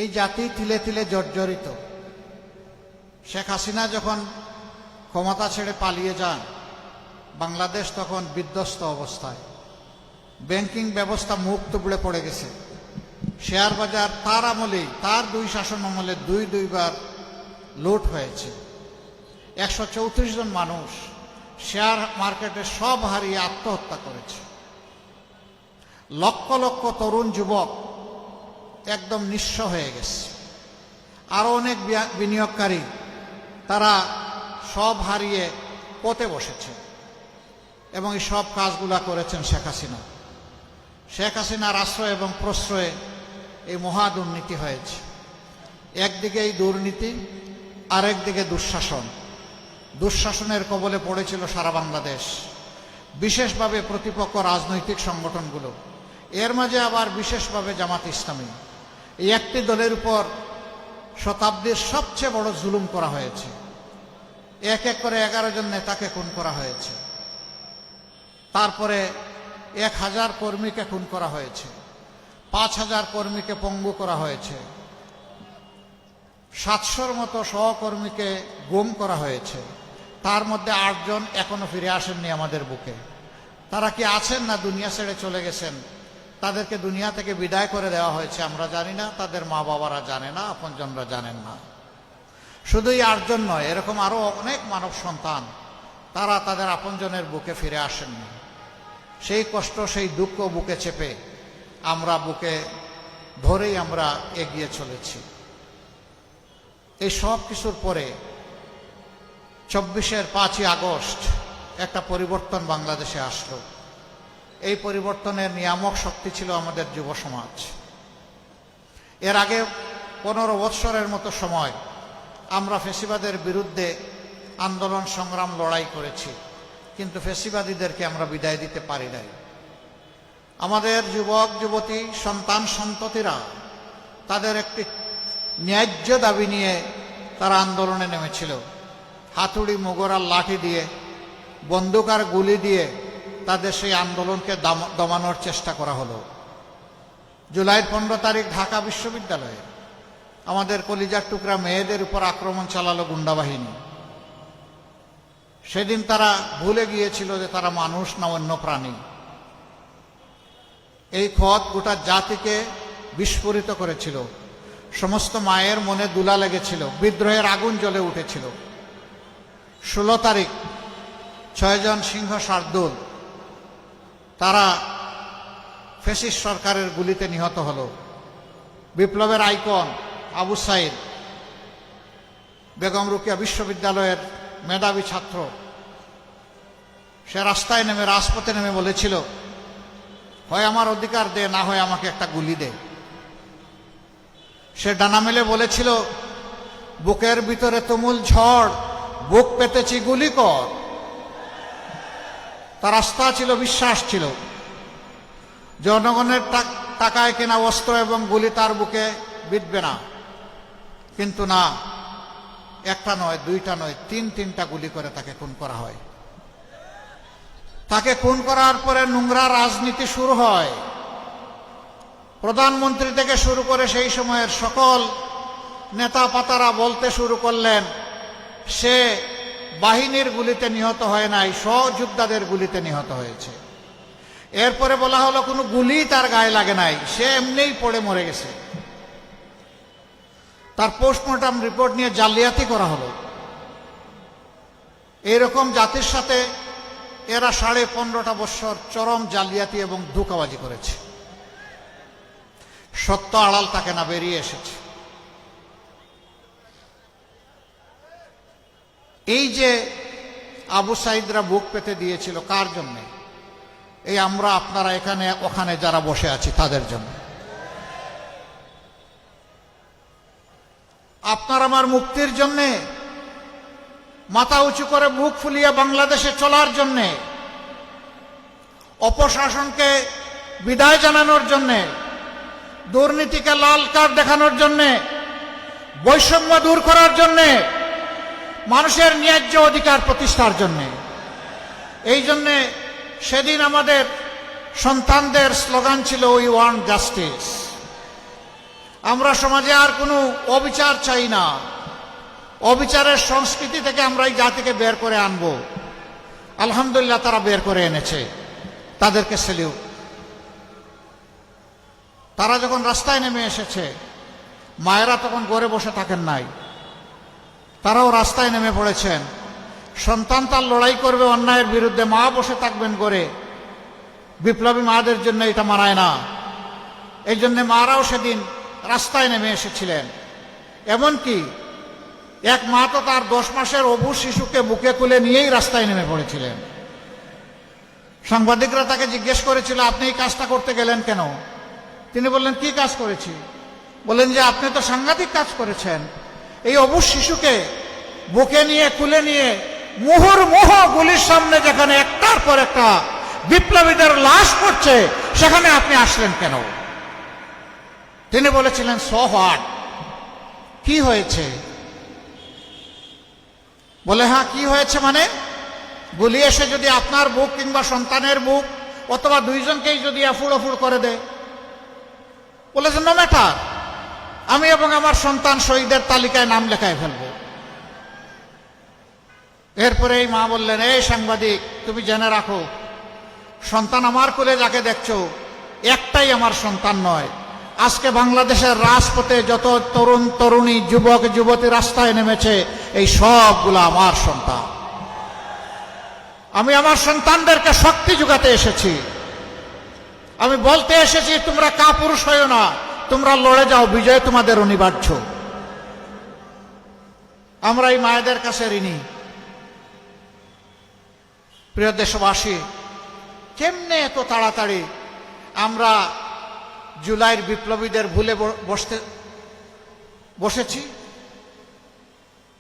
এই জাতি তিলে তিলে জর্জরিত। শেখ হাসিনা যখন ক্ষমতা ছেড়ে পালিয়ে যান, বাংলাদেশ তখন বিধ্বস্ত অবস্থায়। ব্যাংকিং ব্যবস্থা মুখ তুবড়ে পড়ে গেছে। শেয়ার বাজার তার আমলেই, তার দুই শাসন আমলে দুইবার লুট হয়েছে। 134 জন মানুষ শেয়ার মার্কেটে সব হারিয়ে আত্মহত্যা করেছে। লক্ষ লক্ষ তরুণ যুবক একদম নিঃস্ব হয়ে গেছে। আরো অনেক বিনিয়োগকারী তারা সব হারিয়ে পথে বসেছে। এবং এই সব কাজগুলা করেছেন শেখ হাসিনা। শেখ হাসিনার আশ্রয় এবং প্রশ্রয়ে এই মহা দুর্নীতি হয়েছে। একদিকে এই দুর্নীতি, আরেকদিকে দুঃশাসন। দুঃশাসনের কবলে পড়েছিল সারা বাংলাদেশ, বিশেষভাবে প্রতিপক্ষ রাজনৈতিক সংগঠনগুলো। এর মাঝে আবার বিশেষভাবে জামাত ইসলামী। এই একটি দলের উপর শতাব্দীর সবচেয়ে বড় জুলুম করা হয়েছে। এক এক করে 11 জন নেতাকে খুন করা হয়েছে। তারপরে 1000 কর্মীকে খুন করা হয়েছে, 5000 কর্মীকে পঙ্গু করা হয়েছে, 700-র মতো সহকর্মীকে গুম করা হয়েছে। তার মধ্যে 8 জন এখনো ফিরে আসেননি আমাদের বুকে। তারা কি আছেন না দুনিয়া ছেড়ে চলে গেছেন? তাদেরকে দুনিয়া থেকে বিদায় করে দেওয়া হয়েছে, আমরা জানি না, তাদের মা বাবারা জানে না, আপনজনরা জানেন না। শুধুই 8 জন নয়, এরকম আরো অনেক মানব সন্তান তারা তাদের আপনজনের বুকে ফিরে আসেননি। সেই কষ্ট, সেই দুঃখ বুকে চেপে আমরা বুকে ধরেই আমরা এগিয়ে চলেছি। এই সব কিছুর পরে 24-এর 5ই আগস্ট একটা পরিবর্তন বাংলাদেশে আসলো। এই পরিবর্তনের নিয়ামক শক্তি ছিল আমাদের যুব সমাজ। এর আগে 15 বৎসরের মতো সময় আমরা ফ্যাসিবাদের বিরুদ্ধে আন্দোলন সংগ্রাম লড়াই করেছি, কিন্তু ফ্যাসিবাদীদেরকে আমরা বিদায় দিতে পারি নাই। আমাদের যুবক যুবতী সন্তান সন্ততিরা তাদের একটি ন্যায্য দাবি নিয়ে তারা আন্দোলনে নেমেছিল। হাতুড়ি, মুগর আর লাঠি দিয়ে, বন্দুক আর গুলি দিয়ে তাদের সেই আন্দোলনকে দমানোর চেষ্টা করা হলো। জুলাইয়ের 15 তারিখ ঢাকা বিশ্ববিদ্যালয়ে আমাদের কলিজার টুকরা মেয়েদের উপর আক্রমণ চালালো গুন্ডা বাহিনী। সেদিন তারা ভুলে গিয়েছিল যে তারা মানুষ না অন্য প্রাণী। এই ক্ষত গোটা জাতিকে বিস্ফোরিত করেছিল। সমস্ত মায়ের মনে দুলা লেগেছিল, বিদ্রোহের আগুন জ্বলে উঠেছিল। 16 তারিখ 6 জন সিংহ শার্দুল তারা ফ্যাসিস্ট সরকারের গুলিতে নিহত হলো। বিপ্লবের আইকন আবু সাইদ, বেগম রোকেয়া বিশ্ববিদ্যালয়ের মেধাবী ছাত্র, সে রাস্তায় নেমে, রাজপথে নেমে বলেছিল, হয় আমার অধিকার দে, না হয় আমাকে একটা গুলি দে। সে ডানা মেলে বলেছিল, বুকের ভিতরে তুমুল ঝড়, বুক পেতেছি, গুলি কর। তার আস্থা ছিল, বিশ্বাস ছিল, জনগণের টাকায় কেনা অস্ত্র এবং গুলি তার বুকে বিঁধবে না। কিন্তু না, একটা নয়, দুইটা নয়, তিনটা গুলি করে তাকে খুন করা হয়। তাকে খুন করার পরে নোংরা রাজনীতি শুরু হয়। প্রধানমন্ত্রী থেকে শুরু করে সেই সময়ের সকল নেতা পাতারা বলতে শুরু করলেন, সে বাহিনীর গুলিতে নিহত হয় নাই, সহযোদ্ধাদের গুলিতে নিহত হয়েছে। এরপরে বলা হলো কোনো গুলি তার গায়ে লাগে নাই, সে এমনিই পড়ে মরে গেছে। তার পোস্টমর্টম রিপোর্ট নিয়ে জালিয়াতি করা হলো। এইরকম জাতির সাথে এরা 15.5 বৎসর চরম জালিয়াতি এবং ধোঁকাবাজি করেছে। সত্য আড়াল তাকে না, বেরিয়ে এসেছে। এই যে আবু সাইদরা বুক পেতে দিয়েছিল, কার জন্য? এই আমরা, আপনারা, এখানে ওখানে যারা বসে আছি তাদের জন্য। আপনার আমার মুক্তির জন্যে, মাথা উঁচু করে বুক ফুলিয়ে বাংলাদেশে চলার জন্যে, অপশাসনকে বিদায় জানানোর জন্যে, দুর্নীতিকে লাল কার্ড দেখানোর জন্যে, বৈষম্য দূর করার জন্যে, মানুষের ন্যায্য অধিকার প্রতিষ্ঠার জন্যে। এই জন্যে সেদিন আমাদের সন্তানদের স্লোগান ছিল, উই ওয়ান্ট জাস্টিস। আমরা সমাজে আর কোনো অবিচার চাই না। অবিচারের সংস্কৃতি থেকে আমরা এই জাতিকে বের করে আনবো। আলহামদুলিল্লাহ তারা বের করে এনেছে, তাদেরকে সেলিউট। তারা যখন রাস্তায় নেমে এসেছে, মায়েরা তখন ঘরে বসে থাকেন নাই, তারাও রাস্তায় নেমে পড়েছেন। সন্তান তার লড়াই করবে অন্যায়ের বিরুদ্ধে, মা বসে থাকবেন ঘরে। বিপ্লবী মাদের জন্য এটা মানায় না, এই জন্য মারাও সেদিন রাস্তায় নেমে এসেছিলেন। এমনকি এক মা তো তার 10 মাসের অবুঝ শিশুকে বুকে তুলে নিয়েই রাস্তায় নেমে পড়েছিলেন। সাংবাদিকরা তাকে জিজ্ঞেস করেছিল, আপনি এই কাজটা করতে গেলেন কেন? তিনি বললেন, কি কাজ করেছি? বললেন যে আপনি তো সাংঘাতিক কাজ করেছেন। এই অবুঝ শিশুকে বুকে নিয়ে তুলে নিয়ে মুহুর্মুহ গুলির সামনে যেখানে একটার পর একটা বিপ্লবীদের লাশ পড়ছে, সেখানে আপনি আসলেন কেন? তিনি বলেছিলেন, সো হোয়াট, কি হয়েছে? বলে, হ্যাঁ কি হয়েছে মানে? গুলি এসে যদি আপনার বুক কিংবা সন্তানের বুক অথবা দুইজনকেই যদি আফুড় আফুড় করে দেয়, বলেছেন নো ম্যাটার, আমি এবং আমার সন্তান শহীদের তালিকায় নাম লেখায় ফেলব। এরপরে এই মা বললেন, এই সাংবাদিক, তুমি জেনে রাখো, সন্তান আমার কোলে যাকে দেখছো একটাই আমার সন্তান নয়। আজকে বাংলাদেশের রাজপথে যত তরুণ তরুণী যুবক যুবতী রাস্তায় নেমেছে, এই সবগুলো আমার সন্তান। আমি আমার সন্তানদেরকে শক্তি যোগাতে এসেছি। আমি বলতে এসেছি, তোমরা কাপুরুষ হয়ো না, তোমরা লড়ে যাও, বিজয় তোমাদের অনিবার্য। আমরা এই মায়েদের কাছে ঋণী। প্রিয় দেশবাসী, কেমনে এত তাড়াতাড়ি আমরা জুলাইয়ের বিপ্লবীদের ভুলে বসেছি?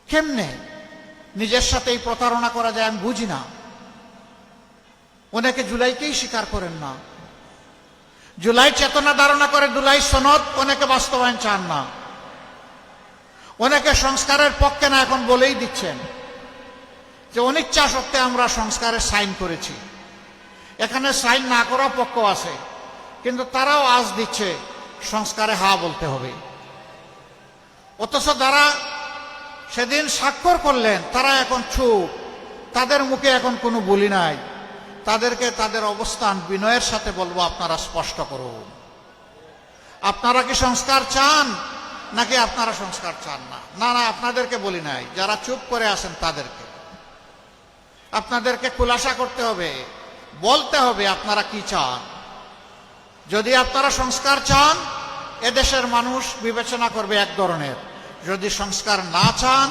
কেমনে নিজের সাথে এই প্রতারণা করা যায় আমি বুঝি না। অনেকে জুলাইকেই স্বীকার করেন না। জুলাই চেতনা ধারণা করে জুলাই সনদ অনেকে বাস্তবায়ন চান না। অনেকে সংস্কারের পক্ষে না, এখন বলেই দিচ্ছেন যে অনিচ্ছা সত্ত্বে আমরা সংস্কারের সাইন করেছি। এখানে সাইন না করা পক্ষ আছে, কিন্তু তারাও আজ দিচ্ছে সংস্কারে হা বলতে হবে। অথচ যারা সেদিন স্বাক্ষর করলেন তারা এখন চুপ, তাদের মুখে এখন কোনো বলি নাই। তাদেরকে তাদের অবস্থান বিনয়ের সাথে বলবো, আপনারা স্পষ্ট করুন, আপনারা কি সংস্কার চান নাকি আপনারা সংস্কার চান না? না না, আপনাদেরকে বলি নাই, যারা চুপ করে আছেন তাদেরকে। আপনাদেরকে খুলাসা করতে হবে, বলতে হবে আপনারা কি চান। যদি আপনারা সংস্কার চান, এদেশের মানুষ বিবেচনা করবে এক ধরনের, যদি সংস্কার না চান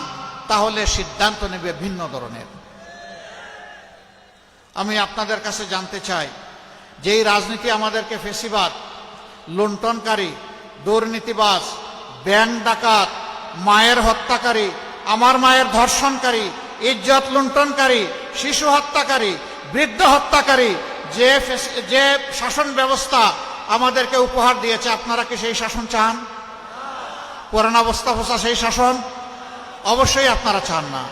তাহলে সিদ্ধান্ত নেবে ভিন্ন ধরনের। আমি আপনাদের কাছে জানতে চাই, যেই রাজনীতি আমাদেরকে ফেসিবাদ, লুণ্ঠনকারী, দুর্নীতিবাজ, ব্যাংক ডাকাত, মায়ের হত্যাকারী, আমার মায়ের ধর্ষণকারী, ইজ্জত লুণ্ঠনকারী, শিশু হত্যাকারী, বৃদ্ধ হত্যাকারী যে শাসন ব্যবস্থা আমাদেরকে উপহার দিয়েছে, আপনারা কি সেই শাসন চান? পুরানা অবস্থা ফসা সেই শাসন অবশ্যই আপনারা চান না।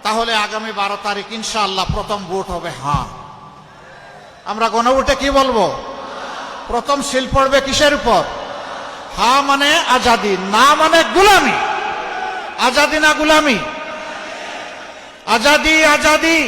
তাহলে আগামী 12 তারিখ ইনশাআল্লাহ প্রথম ভোট হবে হ্যাঁ। আমরা গণভোটে কি বলবো? প্রথম সিল পড়বে কিসের উপর? হ্যাঁ মানে আজাদি, না মানে গুলামি। আজাদি না গুলামি? আজাদি, আজাদি।